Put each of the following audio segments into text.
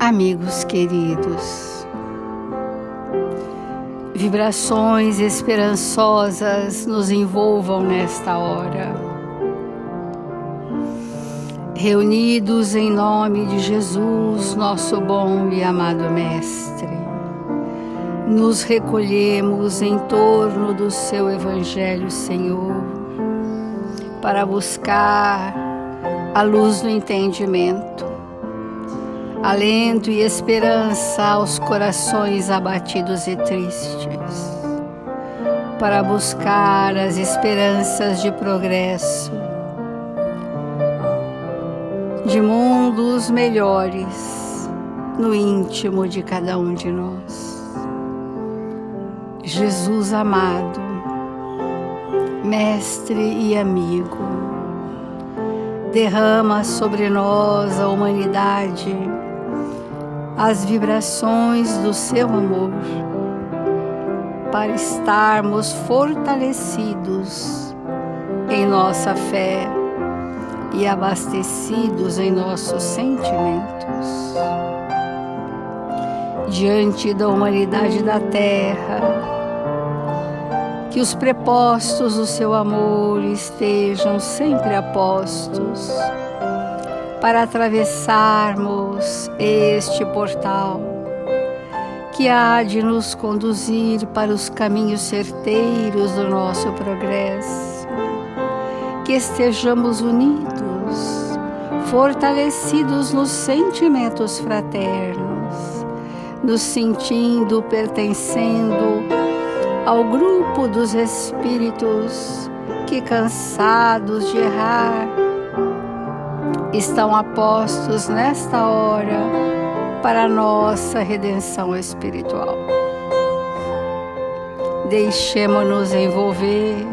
Amigos queridos, vibrações esperançosas nos envolvam nesta hora. Reunidos em nome de Jesus, nosso bom e amado Mestre, nos recolhemos em torno do seu Evangelho, Senhor, para buscar a luz do entendimento, alento e esperança aos corações abatidos e tristes, para buscar as esperanças de progresso, de mundos melhores no íntimo de cada um de nós. Jesus amado, Mestre e amigo, derrama sobre nós, a humanidade, as vibrações do seu amor, para estarmos fortalecidos em nossa fé e abastecidos em nossos sentimentos. Diante da humanidade da Terra, que os prepostos do seu amor estejam sempre a postos para atravessarmos este portal que há de nos conduzir para os caminhos certeiros do nosso progresso. Que estejamos unidos, fortalecidos nos sentimentos fraternos, nos sentindo pertencendo ao grupo dos espíritos que, cansados de errar, estão apostos nesta hora para a nossa redenção espiritual. Deixemo-nos envolver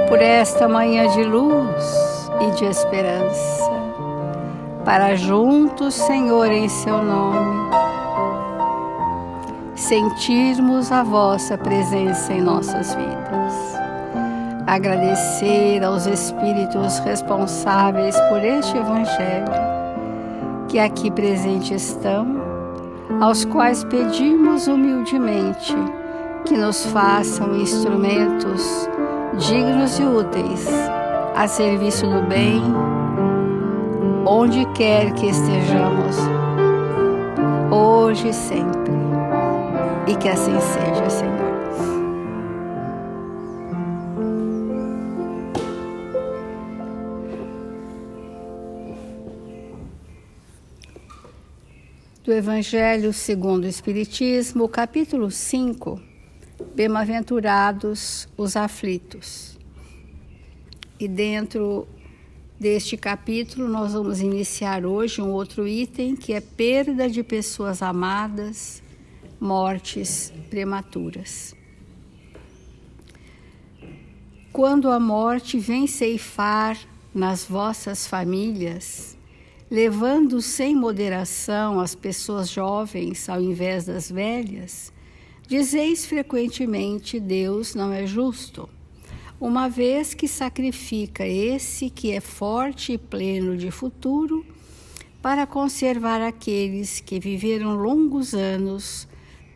por esta manhã de luz e de esperança, para juntos, Senhor, em seu nome, sentirmos a vossa presença em nossas vidas. Agradecer aos Espíritos responsáveis por este Evangelho, que aqui presentes estão, aos quais pedimos humildemente que nos façam instrumentos dignos e úteis a serviço do bem, onde quer que estejamos, hoje e sempre. E que assim seja, Senhor. Do Evangelho segundo o Espiritismo, capítulo 5, Bem-aventurados os aflitos. E dentro deste capítulo nós vamos iniciar hoje um outro item, que é perda de pessoas amadas, mortes prematuras. Quando a morte vem ceifar nas vossas famílias, levando sem moderação as pessoas jovens ao invés das velhas, dizeis frequentemente: Deus não é justo, uma vez que sacrifica esse que é forte e pleno de futuro para conservar aqueles que viveram longos anos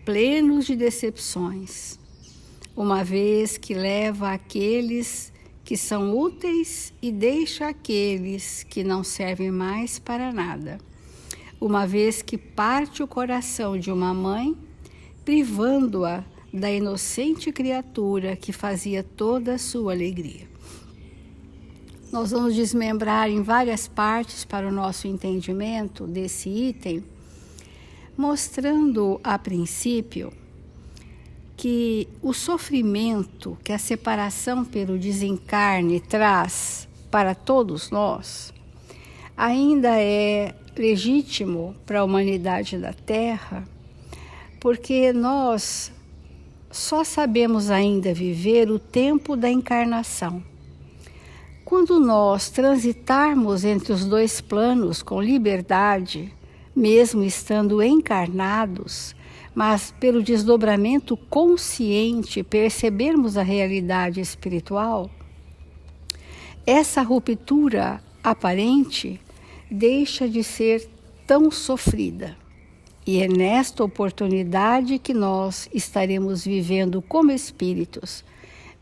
plenos de decepções, uma vez que leva aqueles que são úteis e deixa aqueles que não servem mais para nada, uma vez que parte o coração de uma mãe, privando-a da inocente criatura que fazia toda a sua alegria. Nós vamos desmembrar em várias partes para o nosso entendimento desse item, mostrando a princípio que o sofrimento que a separação pelo desencarne traz para todos nós ainda é legítimo para a humanidade da Terra, porque nós só sabemos ainda viver o tempo da encarnação. Quando nós transitarmos entre os dois planos com liberdade, mesmo estando encarnados, mas pelo desdobramento consciente percebermos a realidade espiritual, essa ruptura aparente deixa de ser tão sofrida. E é nesta oportunidade que nós estaremos vivendo como espíritos,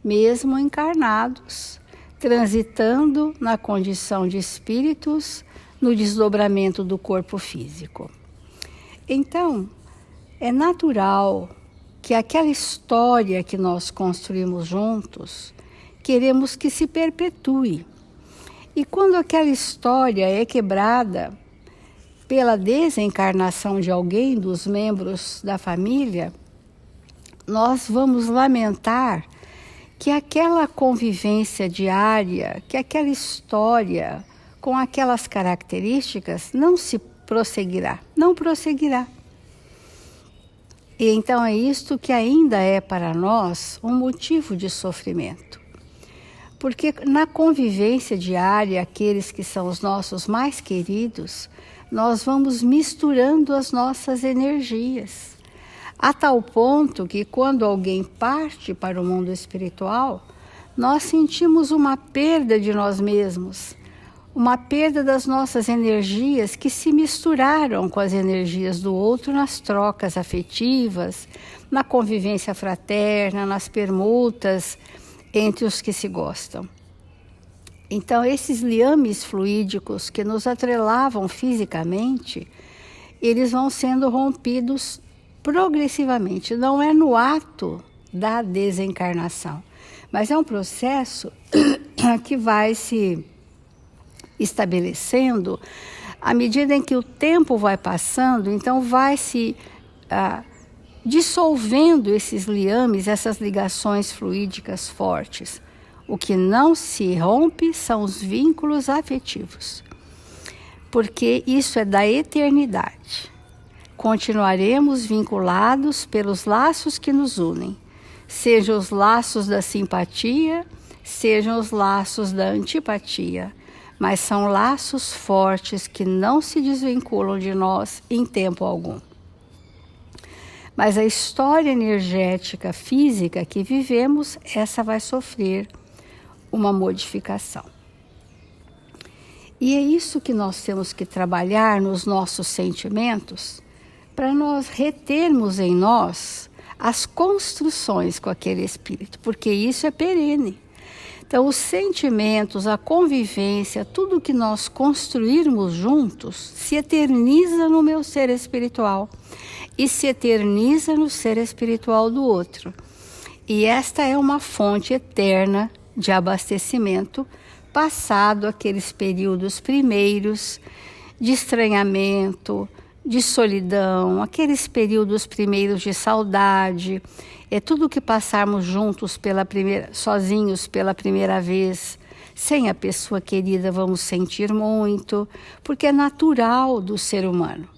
mesmo encarnados, transitando na condição de espíritos no desdobramento do corpo físico. Então, é natural que aquela história que nós construímos juntos, queremos que se perpetue. E quando aquela história é quebrada pela desencarnação de alguém dos membros da família, nós vamos lamentar que aquela convivência diária, que aquela história com aquelas características não prosseguirá. E então é isto que ainda é para nós um motivo de sofrimento. Porque na convivência diária, aqueles que são os nossos mais queridos, nós vamos misturando as nossas energias. A tal ponto que quando alguém parte para o mundo espiritual, nós sentimos uma perda de nós mesmos, uma perda das nossas energias que se misturaram com as energias do outro nas trocas afetivas, na convivência fraterna, nas permutas entre os que se gostam. Então, esses liames fluídicos que nos atrelavam fisicamente, eles vão sendo rompidos progressivamente. Não é no ato da desencarnação, mas é um processo que vai se estabelecendo à medida em que o tempo vai passando. Então vai se dissolvendo esses liames, essas ligações fluídicas fortes. O que não se rompe são os vínculos afetivos, porque isso é da eternidade. Continuaremos vinculados pelos laços que nos unem, sejam os laços da simpatia, sejam os laços da antipatia, mas são laços fortes que não se desvinculam de nós em tempo algum. Mas a história energética física que vivemos, essa vai sofrer uma modificação. E é isso que nós temos que trabalhar nos nossos sentimentos, para nós retermos em nós as construções com aquele espírito, porque isso é perene. Então, os sentimentos, a convivência, tudo que nós construirmos juntos se eterniza no meu ser espiritual e se eterniza no ser espiritual do outro. E esta é uma fonte eterna de abastecimento, passado aqueles períodos primeiros de estranhamento, de solidão, aqueles períodos primeiros de saudade. É tudo que passarmos juntos sozinhos pela primeira vez, sem a pessoa querida, vamos sentir muito, porque é natural do ser humano.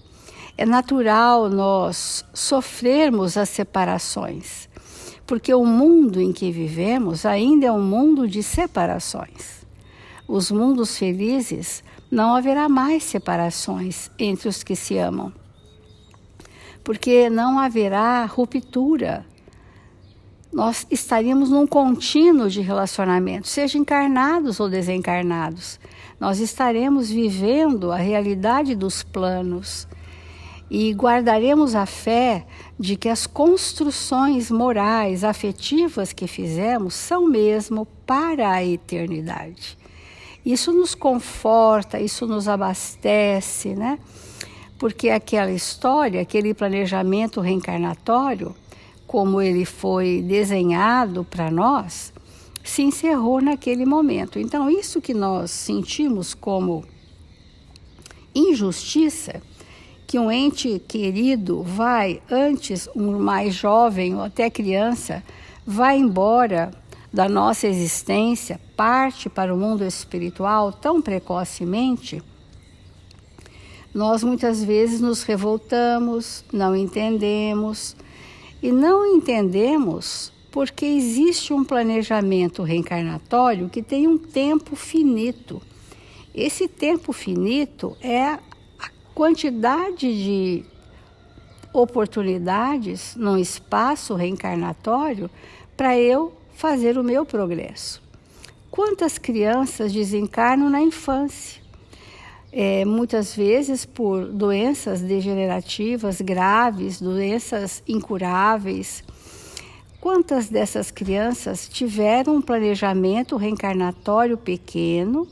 É natural nós sofrermos as separações, porque o mundo em que vivemos ainda é um mundo de separações. Os mundos felizes, não haverá mais separações entre os que se amam, porque não haverá ruptura. Nós estaríamos num contínuo de relacionamento, seja encarnados ou desencarnados. Nós estaremos vivendo a realidade dos planos e guardaremos a fé de que as construções morais, afetivas que fizemos são mesmo para a eternidade. Isso nos conforta, isso nos abastece, né? Porque aquela história, aquele planejamento reencarnatório, como ele foi desenhado para nós, se encerrou naquele momento. Então, isso que nós sentimos como injustiça, que um ente querido vai, antes, um mais jovem ou até criança, vai embora da nossa existência, parte para o mundo espiritual tão precocemente, nós muitas vezes nos revoltamos, não entendemos, e não entendemos porque existe um planejamento reencarnatório que tem um tempo finito. Esse tempo finito é a quantidade de oportunidades num espaço reencarnatório para eu fazer o meu progresso. Quantas crianças desencarnam na infância? muitas vezes por doenças degenerativas graves, doenças incuráveis. Quantas dessas crianças tiveram um planejamento reencarnatório pequeno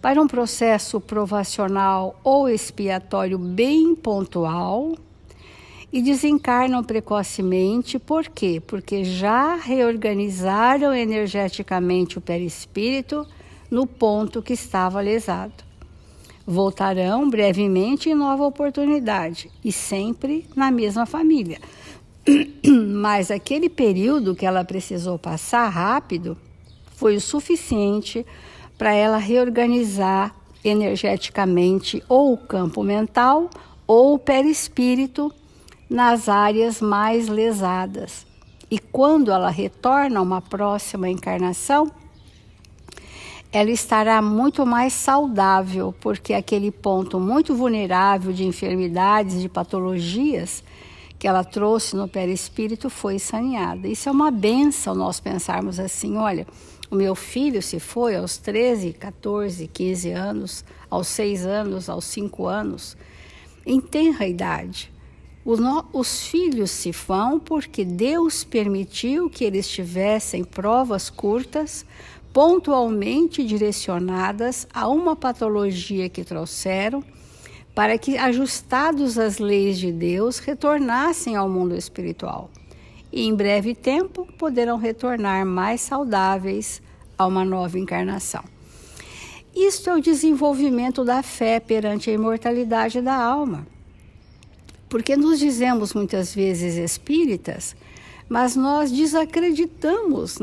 para um processo provacional ou expiatório bem pontual e desencarnam precocemente? Por quê? Porque já reorganizaram energeticamente o perispírito no ponto que estava lesado. Voltarão brevemente em nova oportunidade e sempre na mesma família. Mas aquele período que ela precisou passar rápido foi o suficiente para ela reorganizar energeticamente ou o campo mental ou o perispírito nas áreas mais lesadas. E quando ela retorna a uma próxima encarnação, ela estará muito mais saudável, porque aquele ponto muito vulnerável de enfermidades, de patologias que ela trouxe no perispírito foi saneada. Isso é uma bênção nós pensarmos assim, olha, o meu filho se foi aos 13, 14, 15 anos, aos 6 anos, aos 5 anos, em tenra idade. Os filhos se vão porque Deus permitiu que eles tivessem provas curtas, pontualmente direcionadas a uma patologia que trouxeram, para que, ajustados às leis de Deus, retornassem ao mundo espiritual. E em breve tempo poderão retornar mais saudáveis a uma nova encarnação. Isto é o desenvolvimento da fé perante a imortalidade da alma. Porque nos dizemos muitas vezes espíritas, mas nós desacreditamos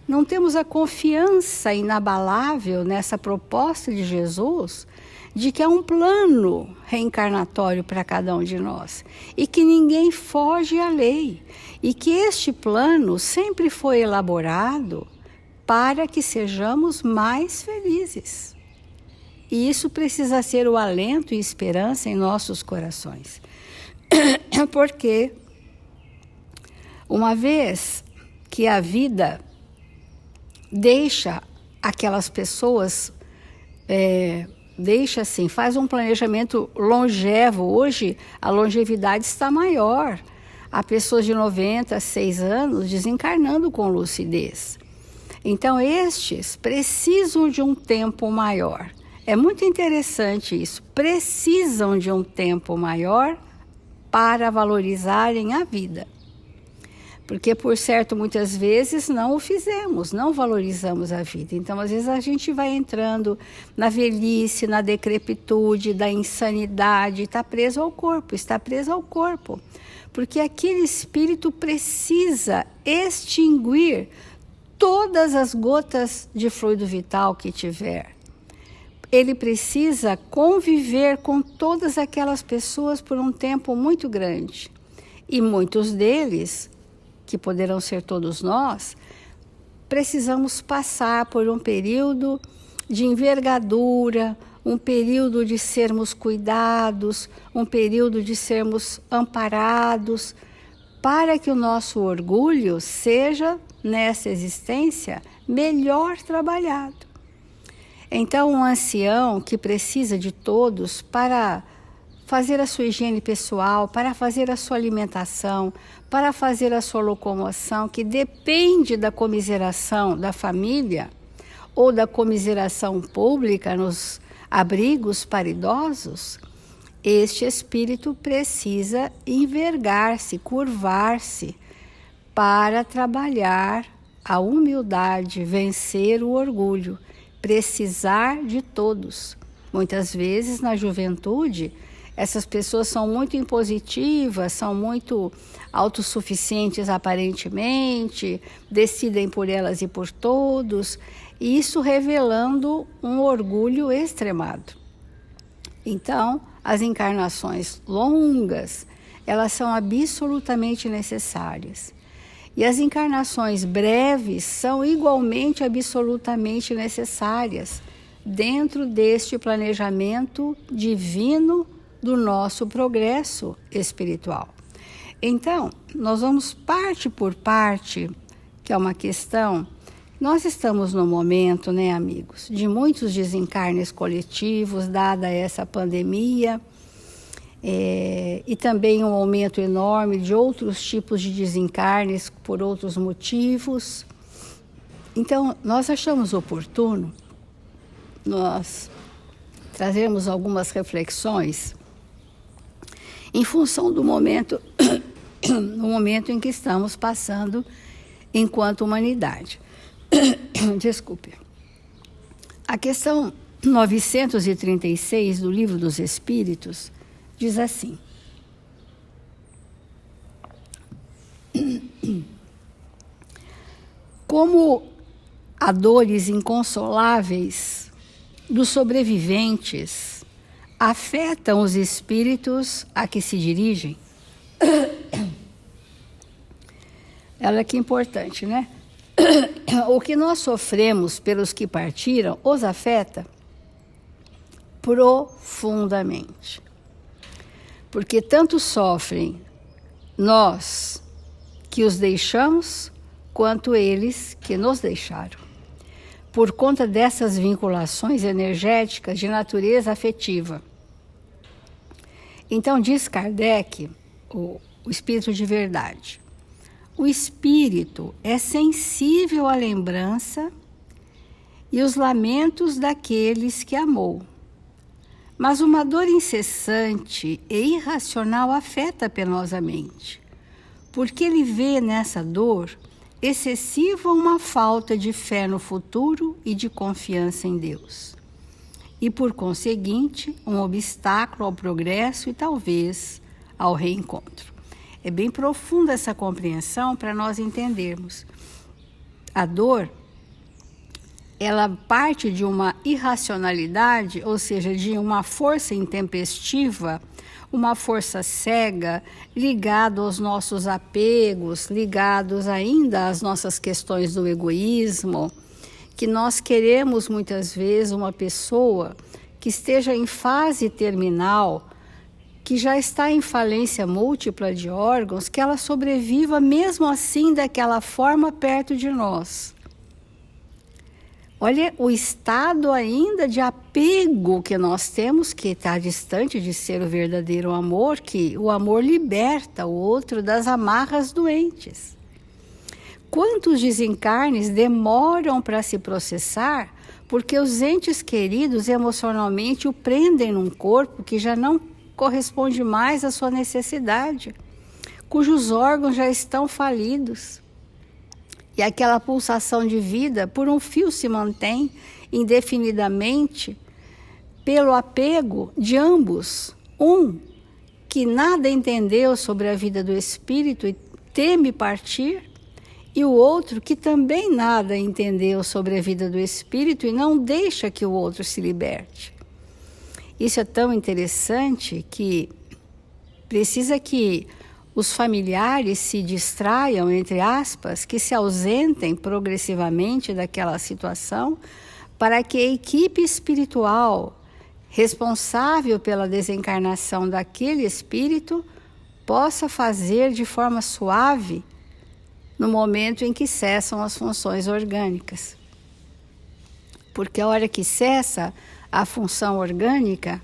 não temos a confiança inabalável nessa proposta de Jesus, de que há um plano reencarnatório para cada um de nós e que ninguém foge à lei e que este plano sempre foi elaborado para que sejamos mais felizes. E isso precisa ser o alento e esperança em nossos corações. Porque uma vez que a vida deixa aquelas pessoas, faz um planejamento longevo. Hoje a longevidade está maior. Há pessoas de 96 anos desencarnando com lucidez. Então estes precisam de um tempo maior. É muito interessante isso. Precisam de um tempo maior para valorizarem a vida. Porque, por certo, muitas vezes não o fizemos, não valorizamos a vida. Então, às vezes, a gente vai entrando na velhice, na decrepitude, da insanidade, está preso ao corpo. Porque aquele espírito precisa extinguir todas as gotas de fluido vital que tiver. Ele precisa conviver com todas aquelas pessoas por um tempo muito grande. E muitos deles, que poderão ser todos nós, precisamos passar por um período de envergadura, um período de sermos cuidados, um período de sermos amparados, para que o nosso orgulho seja, nessa existência, melhor trabalhado. Então, um ancião que precisa de todos para fazer a sua higiene pessoal, para fazer a sua alimentação, para fazer a sua locomoção, que depende da comiseração da família ou da comiseração pública nos abrigos para idosos, este espírito precisa envergar-se, curvar-se para trabalhar a humildade, vencer o orgulho, precisar de todos. Muitas vezes na juventude, essas pessoas são muito impositivas, são muito autossuficientes aparentemente, decidem por elas e por todos, e isso revelando um orgulho extremado. Então, as encarnações longas, elas são absolutamente necessárias. E as encarnações breves são igualmente absolutamente necessárias dentro deste planejamento divino do nosso progresso espiritual. Então, nós vamos parte por parte, que é uma questão Nós estamos no momento, né, amigos, de muitos desencarnes coletivos, dada essa pandemia, e também um aumento enorme de outros tipos de desencarnes por outros motivos. Então, nós achamos oportuno nós trazermos algumas reflexões em função do momento, no momento em que estamos passando enquanto humanidade. Desculpe. A questão 936 do Livro dos Espíritos diz assim: como há dores inconsoláveis dos sobreviventes afetam os espíritos a que se dirigem. Olha que importante, né? O que nós sofremos pelos que partiram os afeta profundamente. Porque tanto sofrem nós que os deixamos, quanto eles que nos deixaram. Por conta dessas vinculações energéticas de natureza afetiva. Então, diz Kardec, o espírito de verdade, o espírito é sensível à lembrança e os lamentos daqueles que amou. Mas uma dor incessante e irracional afeta penosamente, porque ele vê nessa dor excessiva uma falta de fé no futuro e de confiança em Deus. E, por conseguinte, um obstáculo ao progresso e talvez ao reencontro. É bem profunda essa compreensão para nós entendermos. A dor, ela parte de uma irracionalidade, ou seja, de uma força intempestiva, uma força cega, ligada aos nossos apegos, ligados ainda às nossas questões do egoísmo, que nós queremos muitas vezes uma pessoa que esteja em fase terminal, que já está em falência múltipla de órgãos, que ela sobreviva mesmo assim daquela forma perto de nós. Olha o estado ainda de apego que nós temos, que está distante de ser o verdadeiro amor, que o amor liberta o outro das amarras doentes. Quantos desencarnes demoram para se processar porque os entes queridos emocionalmente o prendem num corpo que já não corresponde mais à sua necessidade, cujos órgãos já estão falidos. E aquela pulsação de vida por um fio se mantém indefinidamente pelo apego de ambos. Um que nada entendeu sobre a vida do espírito e teme partir, e o outro que também nada entendeu sobre a vida do espírito e não deixa que o outro se liberte. Isso é tão interessante que precisa que os familiares se distraiam, entre aspas, que se ausentem progressivamente daquela situação, para que a equipe espiritual responsável pela desencarnação daquele espírito possa fazer de forma suave no momento em que cessam as funções orgânicas. Porque a hora que cessa a função orgânica,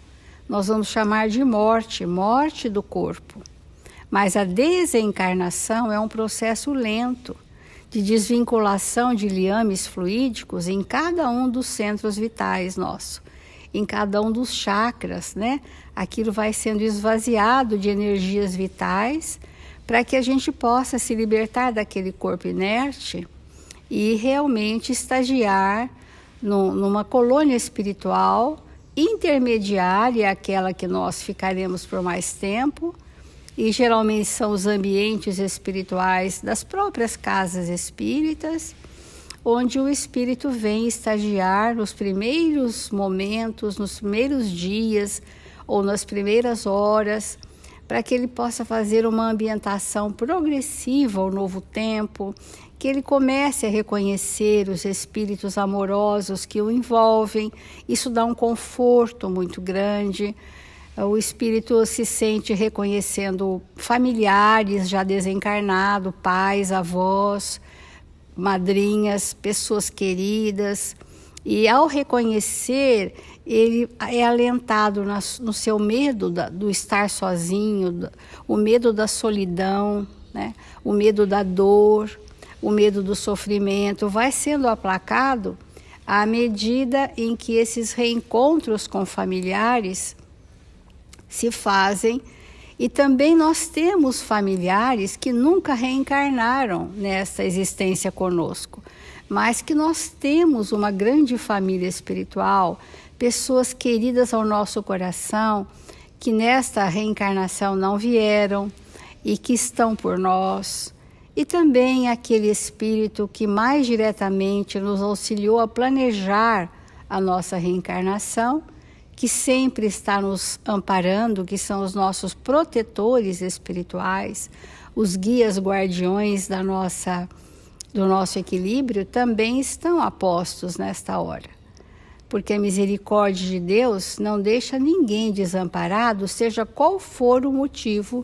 nós vamos chamar de morte, morte do corpo. Mas a desencarnação é um processo lento de desvinculação de liames fluídicos em cada um dos centros vitais nossos, em cada um dos chakras, né? Aquilo vai sendo esvaziado de energias vitais para que a gente possa se libertar daquele corpo inerte e realmente estagiar numa colônia espiritual intermediária, aquela que nós ficaremos por mais tempo, e geralmente são os ambientes espirituais das próprias casas espíritas, onde o espírito vem estagiar nos primeiros momentos, nos primeiros dias ou nas primeiras horas, para que ele possa fazer uma ambientação progressiva ao novo tempo, que ele comece a reconhecer os espíritos amorosos que o envolvem. Isso dá um conforto muito grande. O espírito se sente reconhecendo familiares já desencarnados, pais, avós, madrinhas, pessoas queridas, e ao reconhecer, ele é alentado no seu medo do estar sozinho, o medo da solidão, né? O medo da dor, o medo do sofrimento, vai sendo aplacado à medida em que esses reencontros com familiares se fazem. E também nós temos familiares que nunca reencarnaram nessa existência conosco, mas que nós temos uma grande família espiritual, pessoas queridas ao nosso coração, que nesta reencarnação não vieram e que estão por nós. E também aquele espírito que mais diretamente nos auxiliou a planejar a nossa reencarnação, que sempre está nos amparando, que são os nossos protetores espirituais, os guias guardiões do nosso equilíbrio, também estão apostos nesta hora. Porque a misericórdia de Deus não deixa ninguém desamparado, seja qual for o motivo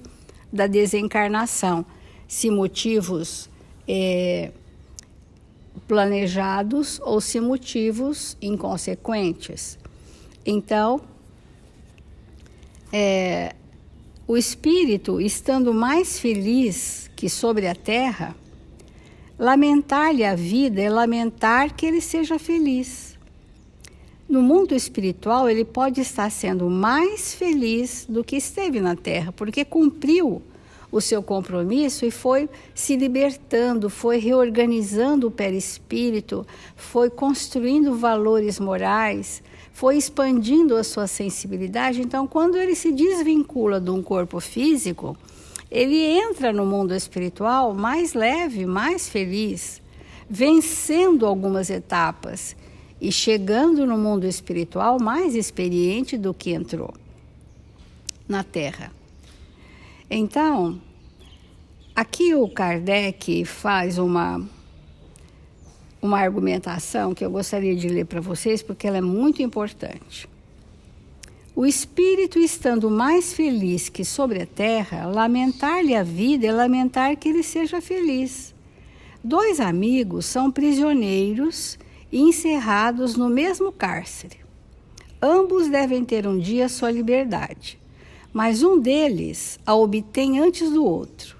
da desencarnação, se motivos planejados ou se motivos inconsequentes. Então, o espírito, estando mais feliz que sobre a terra, lamentar-lhe a vida é lamentar que ele seja feliz. No mundo espiritual, ele pode estar sendo mais feliz do que esteve na terra, porque cumpriu o seu compromisso e foi se libertando, foi reorganizando o perispírito, foi construindo valores morais, foi expandindo a sua sensibilidade. Então, quando ele se desvincula de um corpo físico, ele entra no mundo espiritual mais leve, mais feliz, vencendo algumas etapas e chegando no mundo espiritual mais experiente do que entrou na Terra. Então, aqui o Kardec faz uma argumentação que eu gostaria de ler para vocês, porque ela é muito importante. O espírito, estando mais feliz que sobre a terra, lamentar-lhe a vida é lamentar que ele seja feliz. Dois amigos são prisioneiros e encerrados no mesmo cárcere. Ambos devem ter um dia sua liberdade, mas um deles a obtém antes do outro.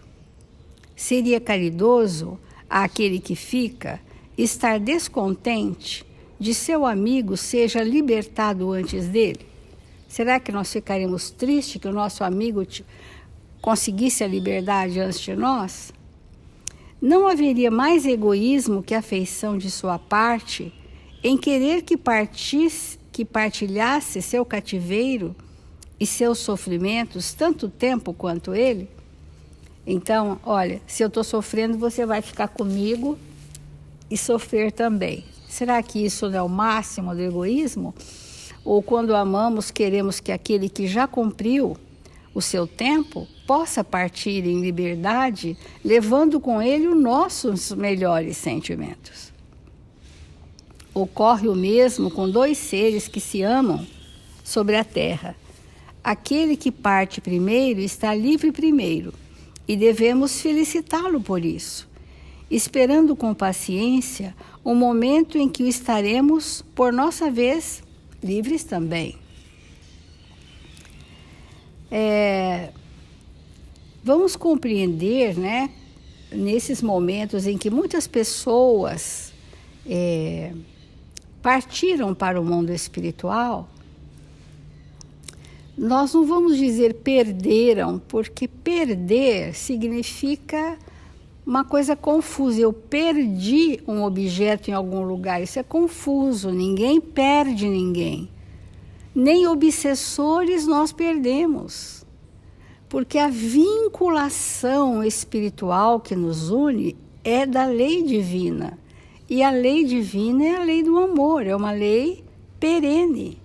Seria caridoso àquele que fica estar descontente de seu amigo seja libertado antes dele? Será que nós ficaríamos tristes que o nosso amigo conseguisse a liberdade antes de nós? Não haveria mais egoísmo que afeição de sua parte em querer que partilhasse seu cativeiro e seus sofrimentos tanto tempo quanto ele? Então, olha, se eu estou sofrendo, você vai ficar comigo e sofrer também. Será que isso não é o máximo do egoísmo? Ou quando amamos, queremos que aquele que já cumpriu o seu tempo possa partir em liberdade, levando com ele os nossos melhores sentimentos. Ocorre o mesmo com dois seres que se amam sobre a terra. Aquele que parte primeiro está livre primeiro, e devemos felicitá-lo por isso, esperando com paciência o momento em que o estaremos, por nossa vez, livres também. Vamos compreender, né, nesses momentos em que muitas pessoas partiram para o mundo espiritual, nós não vamos dizer perderam, porque perder significa uma coisa confusa. Eu perdi um objeto em algum lugar, isso é confuso, ninguém perde ninguém. Nem obsessores nós perdemos, porque a vinculação espiritual que nos une é da lei divina. E a lei divina é a lei do amor, é uma lei perene.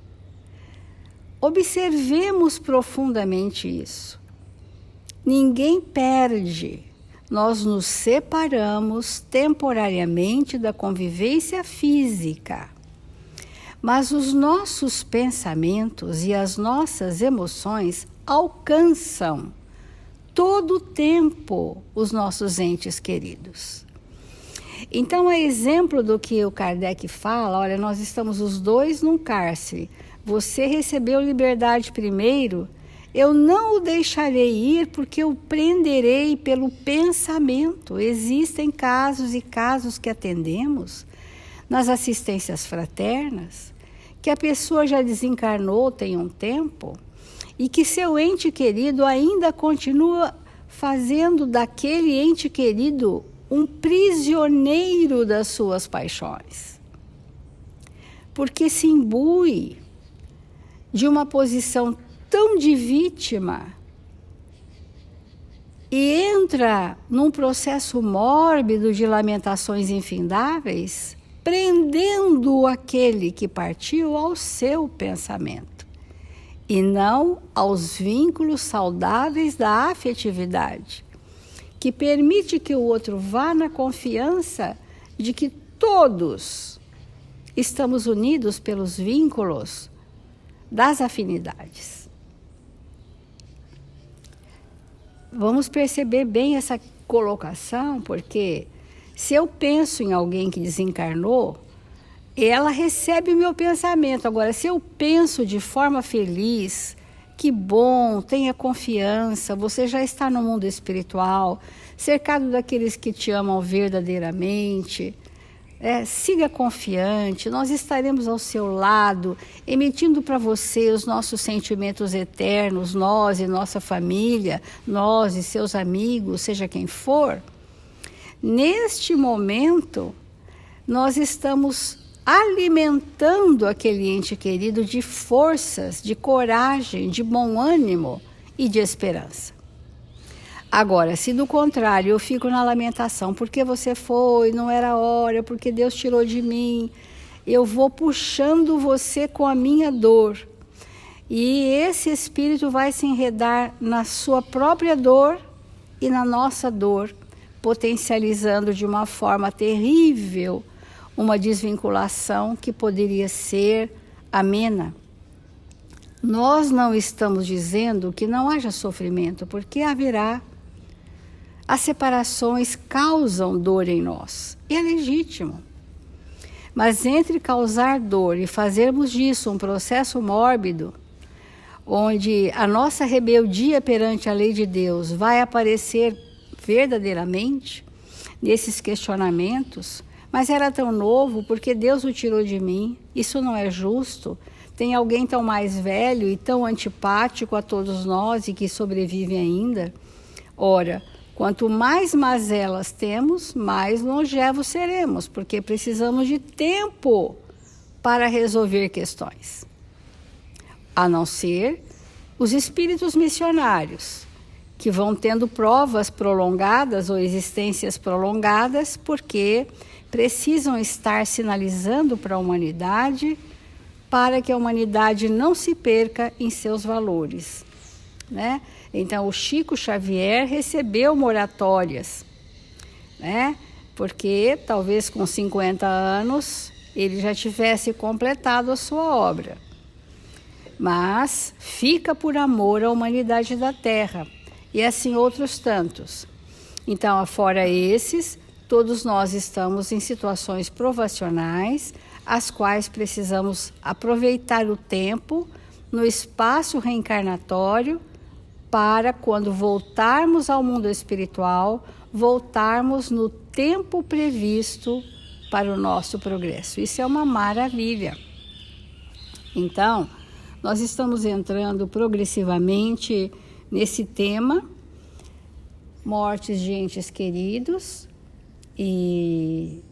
Observemos profundamente isso. Ninguém perde. Nós nos separamos temporariamente da convivência física. Mas os nossos pensamentos e as nossas emoções alcançam todo o tempo os nossos entes queridos. Então, a exemplo do que o Kardec fala, olha, nós estamos os dois num cárcere. Você recebeu liberdade primeiro, eu não o deixarei ir porque o prenderei pelo pensamento. Existem casos e casos que atendemos nas assistências fraternas, que a pessoa já desencarnou tem um tempo e que seu ente querido ainda continua fazendo daquele ente querido um prisioneiro das suas paixões. Porque se imbui de uma posição tão de vítima e entra num processo mórbido de lamentações infindáveis, prendendo aquele que partiu ao seu pensamento e não aos vínculos saudáveis da afetividade, que permite que o outro vá na confiança de que todos estamos unidos pelos vínculos das afinidades. Vamos perceber bem essa colocação, porque se eu penso em alguém que desencarnou, ela recebe o meu pensamento. Agora, se eu penso de forma feliz, que bom, tenha confiança, você já está no mundo espiritual, cercado daqueles que te amam verdadeiramente, siga confiante, nós estaremos ao seu lado, emitindo para você os nossos sentimentos eternos, nós e nossa família, nós e seus amigos, seja quem for. Neste momento, nós estamos alimentando aquele ente querido de forças, de coragem, de bom ânimo e de esperança. Agora, se do contrário eu fico na lamentação, porque você foi, não era hora, porque Deus tirou de mim, eu vou puxando você com a minha dor. E esse espírito vai se enredar na sua própria dor e na nossa dor, potencializando de uma forma terrível uma desvinculação que poderia ser amena. Nós não estamos dizendo que não haja sofrimento, porque haverá. As separações causam dor em nós, e é legítimo. Mas entre causar dor e fazermos disso um processo mórbido, onde a nossa rebeldia perante a lei de Deus vai aparecer verdadeiramente nesses questionamentos, mas era tão novo, porque Deus o tirou de mim, isso não é justo, tem alguém tão mais velho e tão antipático a todos nós e que sobrevive ainda. Ora, quanto mais mazelas temos, mais longevos seremos, porque precisamos de tempo para resolver questões. A não ser os espíritos missionários, que vão tendo provas prolongadas ou existências prolongadas, porque precisam estar sinalizando para a humanidade, para que a humanidade não se perca em seus valores, né? Então, o Chico Xavier recebeu moratórias, né? Porque talvez com 50 anos ele já tivesse completado a sua obra. Mas fica por amor à humanidade da Terra, e assim outros tantos. Então, afora esses, todos nós estamos em situações provacionais, as quais precisamos aproveitar o tempo no espaço reencarnatório, para quando voltarmos ao mundo espiritual, voltarmos no tempo previsto para o nosso progresso. Isso é uma maravilha. Então, nós estamos entrando progressivamente nesse tema, mortes de entes queridos, e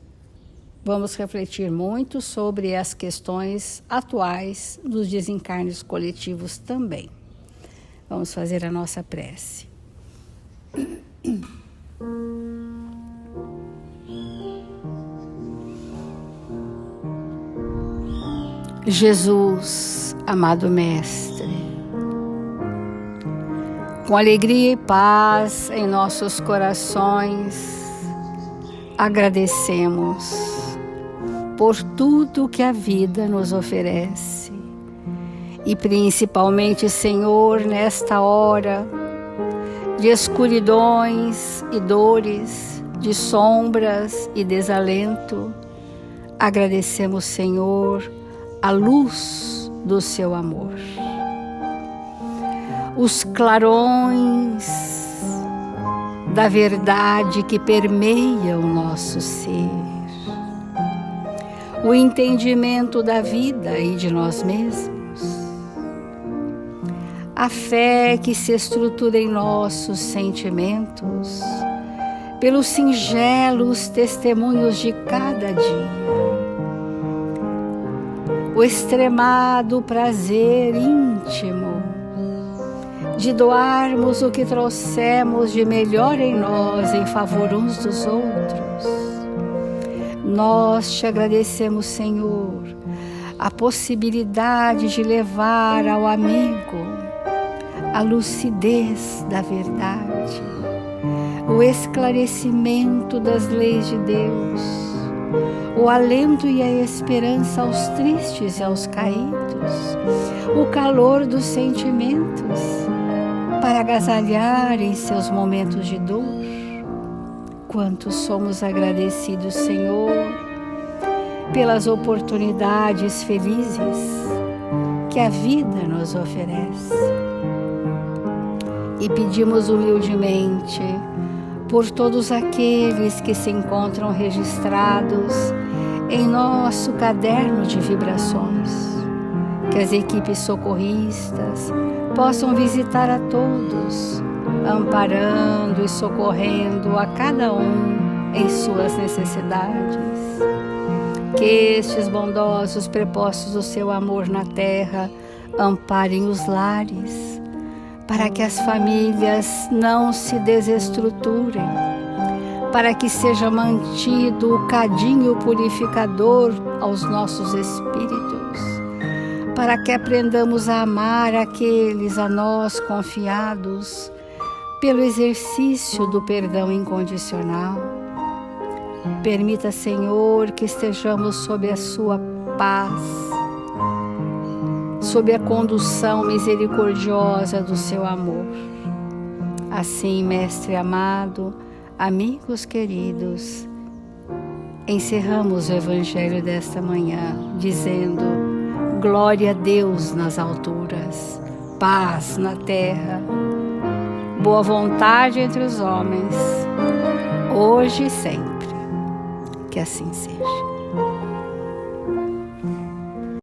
vamos refletir muito sobre as questões atuais dos desencarnes coletivos também. Vamos fazer a nossa prece. Jesus, amado Mestre, com alegria e paz em nossos corações, agradecemos por tudo que a vida nos oferece. E principalmente, Senhor, nesta hora de escuridões e dores, de sombras e desalento, agradecemos, Senhor, a luz do seu amor. Os clarões da verdade que permeia o nosso ser. O entendimento da vida e de nós mesmos. A fé que se estrutura em nossos sentimentos, pelos singelos testemunhos de cada dia. O extremado prazer íntimo de doarmos o que trouxemos de melhor em nós em favor uns dos outros. Nós te agradecemos, Senhor, a possibilidade de levar ao amigo a lucidez da verdade, o esclarecimento das leis de Deus, o alento e a esperança aos tristes e aos caídos, o calor dos sentimentos para agasalhar em seus momentos de dor. Quanto somos agradecidos, Senhor, pelas oportunidades felizes que a vida nos oferece. E pedimos humildemente por todos aqueles que se encontram registrados em nosso caderno de vibrações, que as equipes socorristas possam visitar a todos, amparando e socorrendo a cada um em suas necessidades. Que estes bondosos prepostos do seu amor na terra amparem os lares, para que as famílias não se desestruturem, para que seja mantido o cadinho purificador aos nossos espíritos, para que aprendamos a amar aqueles a nós confiados pelo exercício do perdão incondicional. Permita, Senhor, que estejamos sob a sua paz, sob a condução misericordiosa do seu amor. Assim, Mestre amado, amigos queridos, encerramos o Evangelho desta manhã dizendo: glória a Deus nas alturas, paz na terra, boa vontade entre os homens, hoje e sempre. Que assim seja.